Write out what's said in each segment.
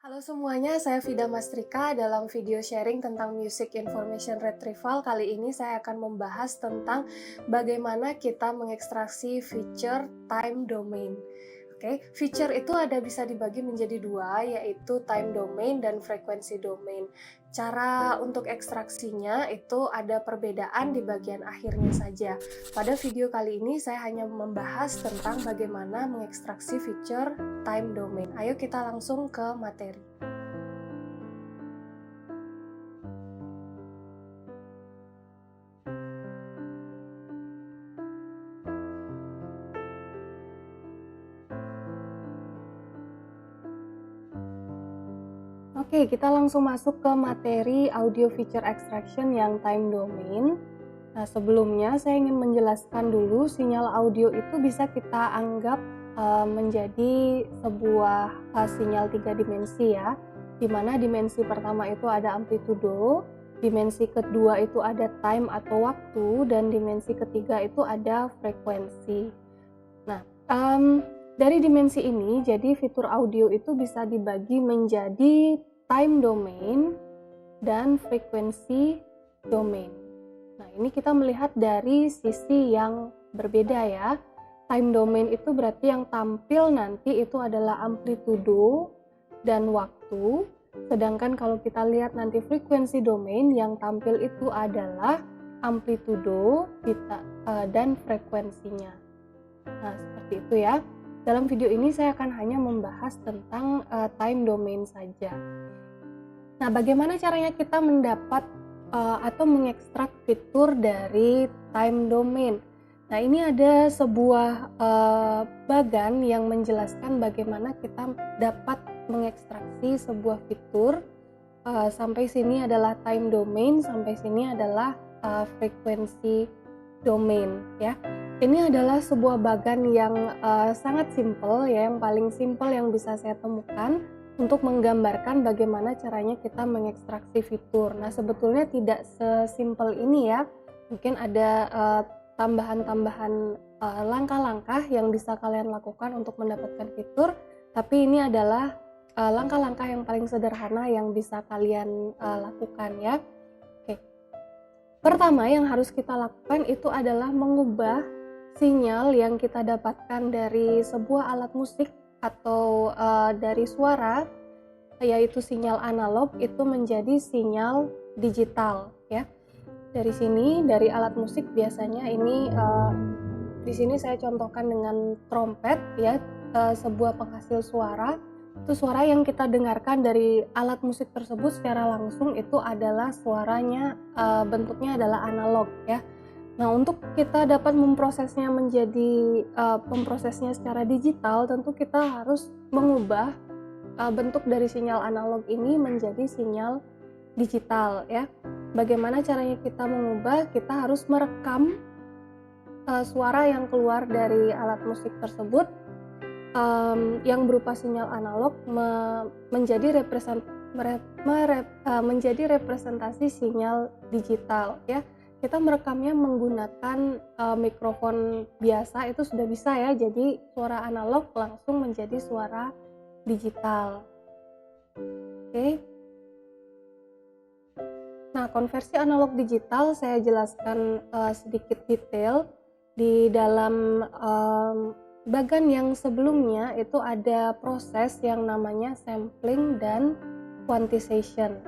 Halo semuanya, saya Vida Mastrika. Dalam video sharing tentang Music Information Retrieval, kali ini saya akan membahas tentang bagaimana kita mengekstraksi feature time domain. Oke, feature itu bisa dibagi menjadi dua, yaitu time domain dan frequency domain. Cara untuk ekstraksinya itu ada perbedaan di bagian akhirnya saja. Pada video kali ini saya hanya membahas tentang bagaimana mengekstraksi feature time domain. Ayo kita langsung ke materi. Oke, kita langsung masuk ke materi audio feature extraction yang time domain. Nah, sebelumnya saya ingin menjelaskan dulu sinyal audio itu bisa kita anggap menjadi sebuah sinyal 3 dimensi ya, di mana dimensi pertama itu ada amplitudo, dimensi kedua itu ada time atau waktu, dan dimensi ketiga itu ada frekuensi. Nah, dari dimensi ini, jadi fitur audio itu bisa dibagi menjadi time domain dan frekuensi domain. Nah, ini kita melihat dari sisi yang berbeda ya. Time domain itu berarti yang tampil nanti itu adalah amplitudo dan waktu. Sedangkan kalau kita lihat nanti frekuensi domain, yang tampil itu adalah amplitudo dan frekuensinya. Nah, seperti itu ya. Dalam video ini saya akan hanya membahas tentang time domain saja. Nah, bagaimana caranya kita mendapat atau mengekstrak fitur dari time domain? Nah, ini ada sebuah bagan yang menjelaskan bagaimana kita dapat mengekstraksi sebuah fitur. Sampai sini adalah time domain, sampai sini adalah frekuensi domain ya. Ini adalah sebuah bagan yang sangat simpel ya, yang paling simpel yang bisa saya temukan untuk menggambarkan bagaimana caranya kita mengekstraksi fitur. Nah, sebetulnya tidak sesimpel ini ya. Mungkin ada tambahan-tambahan langkah-langkah yang bisa kalian lakukan untuk mendapatkan fitur, tapi ini adalah langkah-langkah yang paling sederhana yang bisa kalian lakukan ya. Oke. Pertama yang harus kita lakukan itu adalah mengubah sinyal yang kita dapatkan dari sebuah alat musik atau dari suara, yaitu sinyal analog, itu menjadi sinyal digital ya. Dari sini, dari alat musik biasanya ini di sini saya contohkan dengan trompet ya, sebuah penghasil suara. Itu suara yang kita dengarkan dari alat musik tersebut secara langsung itu adalah suaranya bentuknya adalah analog ya. Nah, untuk kita dapat memprosesnya menjadi pemprosesnya secara digital, tentu kita harus mengubah bentuk dari sinyal analog ini menjadi sinyal digital ya. Bagaimana caranya kita mengubah? Kita harus merekam suara yang keluar dari alat musik tersebut yang berupa sinyal analog menjadi representasi sinyal digital ya. Kita merekamnya menggunakan mikrofon biasa itu sudah bisa ya, jadi suara analog langsung menjadi suara digital. Oke. Nah, konversi analog digital saya jelaskan sedikit detail di dalam bagan yang sebelumnya. Itu ada proses yang namanya sampling dan quantization.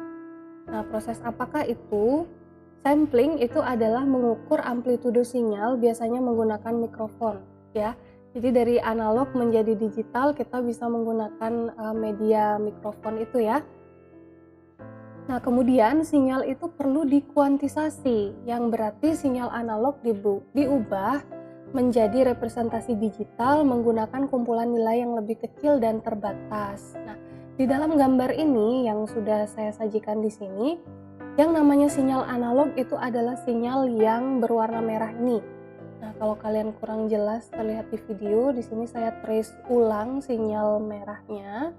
Nah, proses apakah itu? Sampling itu adalah mengukur amplitudo sinyal biasanya menggunakan mikrofon ya. Jadi dari analog menjadi digital kita bisa menggunakan media mikrofon itu ya. Nah, kemudian sinyal itu perlu dikuantisasi, yang berarti sinyal analog diubah menjadi representasi digital menggunakan kumpulan nilai yang lebih kecil dan terbatas. Nah, di dalam gambar ini yang sudah saya sajikan di sini, yang namanya sinyal analog itu adalah sinyal yang berwarna merah ini. Nah, kalau kalian kurang jelas terlihat di video, di sini saya trace ulang sinyal merahnya.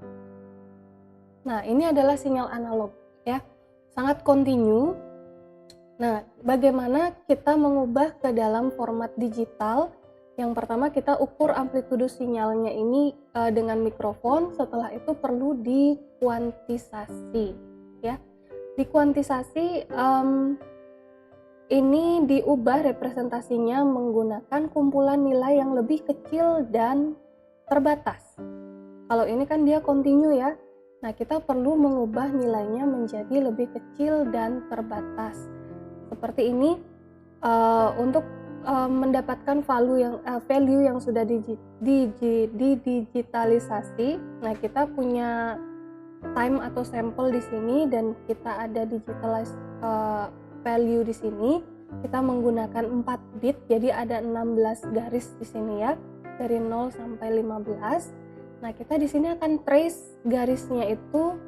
Nah, ini adalah sinyal analog ya, sangat kontinu. Nah, bagaimana kita mengubah ke dalam format digital Yang pertama kita ukur amplitudo sinyalnya ini dengan mikrofon, setelah itu perlu dikuantisasi ya. Dikuantisasi ini diubah representasinya menggunakan kumpulan nilai yang lebih kecil dan terbatas. Kalau ini kan dia kontinu ya. Nah, kita perlu mengubah nilainya menjadi lebih kecil dan terbatas. Seperti ini untuk mendapatkan value yang sudah didigitalisasi. Nah, kita punya time atau sampel di sini dan kita ada digitalize value di sini. Kita menggunakan 4 bit, jadi ada 16 garis di sini ya, dari 0 sampai 15. Nah, kita di sini akan trace garisnya itu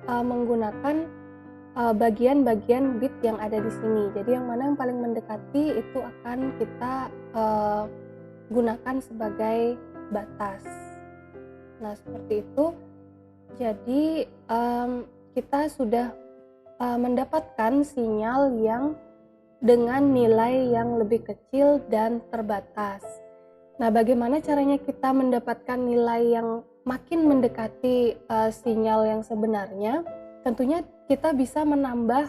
menggunakan bagian-bagian bit yang ada di sini. Jadi yang mana yang paling mendekati itu akan kita gunakan sebagai batas. Nah, seperti itu. Jadi kita sudah mendapatkan sinyal yang dengan nilai yang lebih kecil dan terbatas. Nah, bagaimana caranya kita mendapatkan nilai yang makin mendekati sinyal yang sebenarnya? Tentunya kita bisa menambah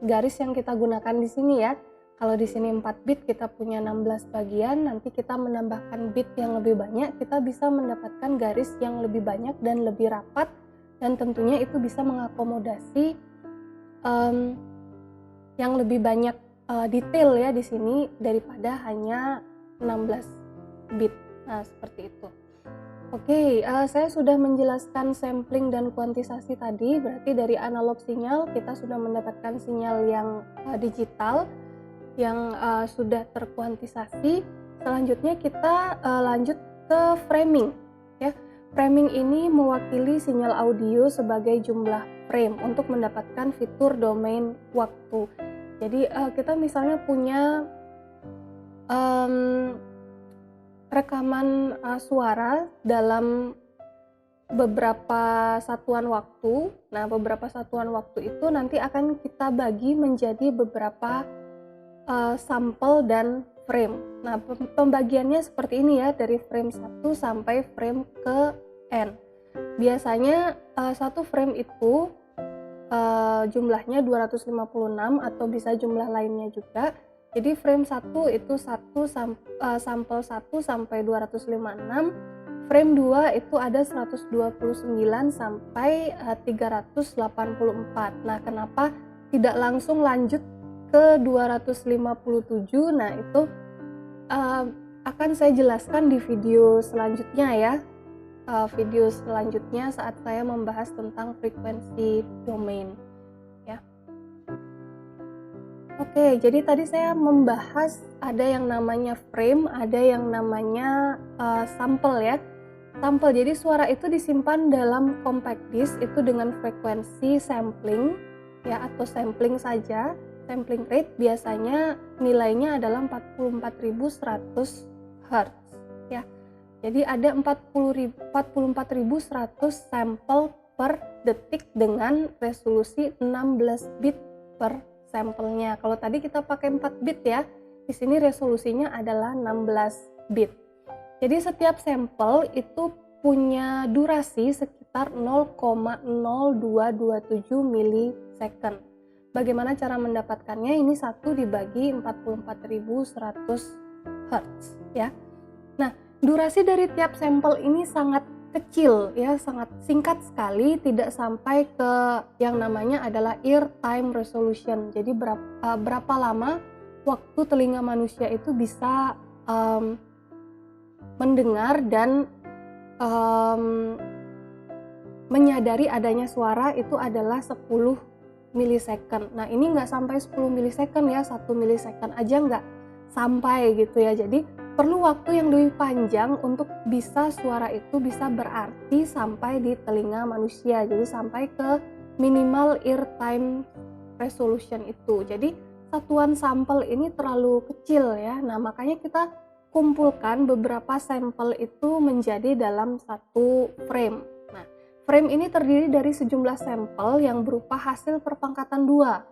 garis yang kita gunakan di sini ya. Kalau di sini 4 bit, kita punya 16 bagian, nanti kita menambahkan bit yang lebih banyak, kita bisa mendapatkan garis yang lebih banyak dan lebih rapat, dan tentunya itu bisa mengakomodasi yang lebih banyak detail ya di sini daripada hanya 16 bit. Nah, seperti itu. Oke, saya sudah menjelaskan sampling dan kuantisasi tadi. Berarti dari analog sinyal kita sudah mendapatkan sinyal yang digital yang sudah terkuantisasi. Selanjutnya kita lanjut ke framing ya. Framing ini mewakili sinyal audio sebagai jumlah frame untuk mendapatkan fitur domain waktu. Jadi kita misalnya punya rekaman suara dalam beberapa satuan waktu. Nah, beberapa satuan waktu itu nanti akan kita bagi menjadi beberapa sampel dan frame. Nah, pembagiannya seperti ini ya, dari frame 1 sampai frame ke N. Biasanya satu frame itu jumlahnya 256 atau bisa jumlah lainnya juga. Jadi frame 1 itu sampel 1 sampai 256, frame 2 itu ada 129 sampai 384. Nah, kenapa tidak langsung lanjut ke 257? Nah, itu akan saya jelaskan di video selanjutnya ya. Video selanjutnya saat saya membahas tentang frekuensi domain ya. Oke, jadi tadi saya membahas ada yang namanya frame, ada yang namanya sampel ya. Sampel, jadi suara itu disimpan dalam compact disc itu dengan frekuensi sampling ya, atau sampling saja. Sampling rate biasanya nilainya adalah 44.100 Hz ya. Jadi ada 44.100 sampel per detik dengan resolusi 16 bit per sampelnya. Kalau tadi kita pakai 4 bit ya, di sini resolusinya adalah 16 bit. Jadi setiap sampel itu punya durasi sekitar 0,0227 milisecond. Bagaimana cara mendapatkannya? Ini 1 dibagi 44.100 Hz ya. Nah, durasi dari tiap sampel ini sangat kecil ya, sangat singkat sekali, tidak sampai ke yang namanya adalah ear time resolution. Jadi berapa lama waktu telinga manusia itu bisa mendengar dan menyadari adanya suara itu adalah 10 milisecond. Nah, ini nggak sampai 10 milisecond ya, 1 milisecond aja nggak sampai gitu ya. Jadi perlu waktu yang lebih panjang untuk bisa suara itu bisa berarti sampai di telinga manusia. Jadi sampai ke minimal ear time resolution itu. Jadi satuan sampel ini terlalu kecil ya. Nah, makanya kita kumpulkan beberapa sampel itu menjadi dalam satu frame. Nah, frame ini terdiri dari sejumlah sampel yang berupa hasil perpangkatan 2.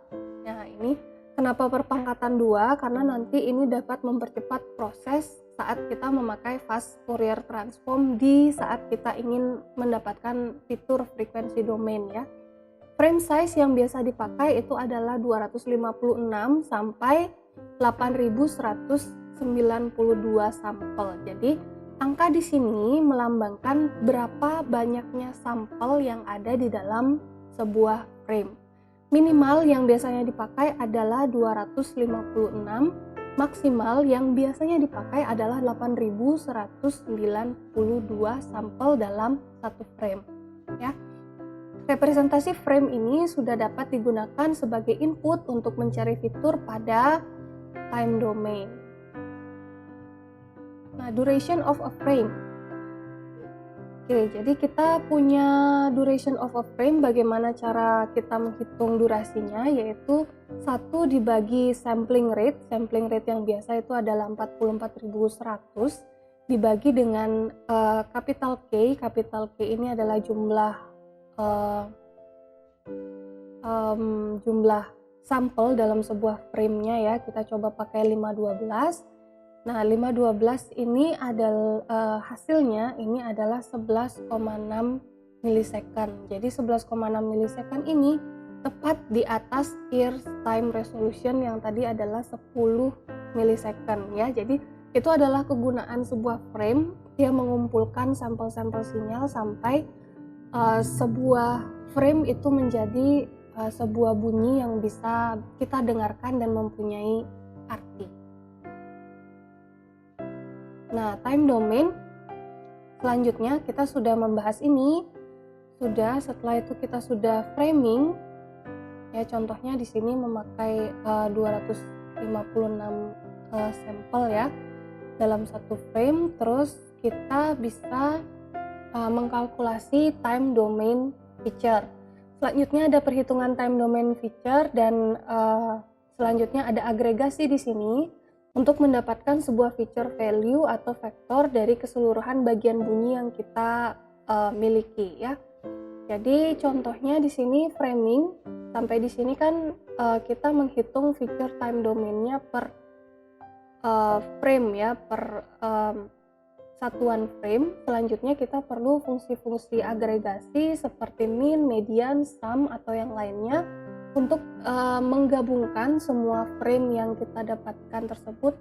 Nah, ini Kenapa perpangkatan 2? Karena nanti ini dapat mempercepat proses saat kita memakai fast Fourier transform di saat kita ingin mendapatkan fitur frekuensi domain ya. Frame size yang biasa dipakai itu adalah 256 sampai 8192 sampel. Jadi angka di sini melambangkan berapa banyaknya sampel yang ada di dalam sebuah frame. Minimal yang biasanya dipakai adalah 256, maksimal yang biasanya dipakai adalah 8192 sampel dalam satu frame ya. Representasi frame ini sudah dapat digunakan sebagai input untuk mencari fitur pada time domain. Nah, duration of a frame. Oke, jadi kita punya duration of a frame. Bagaimana cara kita menghitung durasinya, yaitu 1 dibagi sampling rate. Sampling rate yang biasa itu adalah 44.100 dibagi dengan capital K. Capital K ini adalah jumlah sampel dalam sebuah frame-nya ya. Kita coba pakai 512. Nah, 512 ini adalah hasilnya ini adalah 11,6 milisecond. Jadi 11,6 milisecond ini tepat di atas earth time resolution yang tadi adalah 10 milisecond ya. Jadi itu adalah kegunaan sebuah frame yang mengumpulkan sampel-sampel sinyal sampai sebuah frame itu menjadi sebuah bunyi yang bisa kita dengarkan dan mempunyai arti. Nah, time domain selanjutnya kita sudah membahas ini. Setelah itu kita sudah framing. Ya, contohnya di sini memakai 256 sampel ya dalam satu frame. Terus kita bisa mengkalkulasi time domain feature. Selanjutnya ada perhitungan time domain feature dan selanjutnya ada agregasi di sini untuk mendapatkan sebuah feature value atau vektor dari keseluruhan bagian bunyi yang kita miliki ya. Jadi contohnya di sini framing, sampai di sini kan kita menghitung feature time domainnya per frame ya, per satuan frame. Selanjutnya kita perlu fungsi-fungsi agregasi seperti min, median, sum atau yang lainnya untuk menggabungkan semua frame yang kita dapatkan tersebut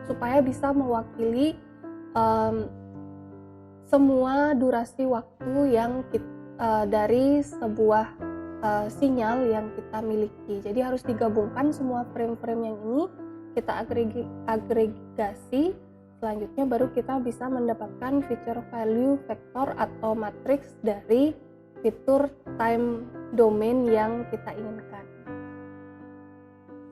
supaya bisa mewakili semua durasi waktu yang dari sebuah sinyal yang kita miliki. Jadi harus digabungkan semua frame-frame yang ini, kita agregasi. Selanjutnya baru kita bisa mendapatkan feature value vektor atau matriks dari fitur time domain yang kita inginkan.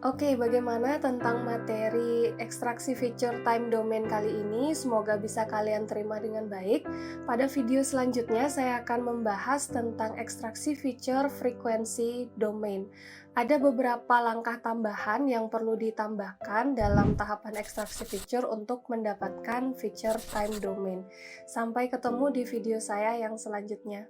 Oke, bagaimana tentang materi ekstraksi feature time domain kali ini? Semoga bisa kalian terima dengan baik. Pada video selanjutnya saya akan membahas tentang ekstraksi feature frekuensi domain. Ada beberapa langkah tambahan yang perlu ditambahkan dalam tahapan ekstraksi feature untuk mendapatkan feature time domain. Sampai ketemu di video saya yang selanjutnya.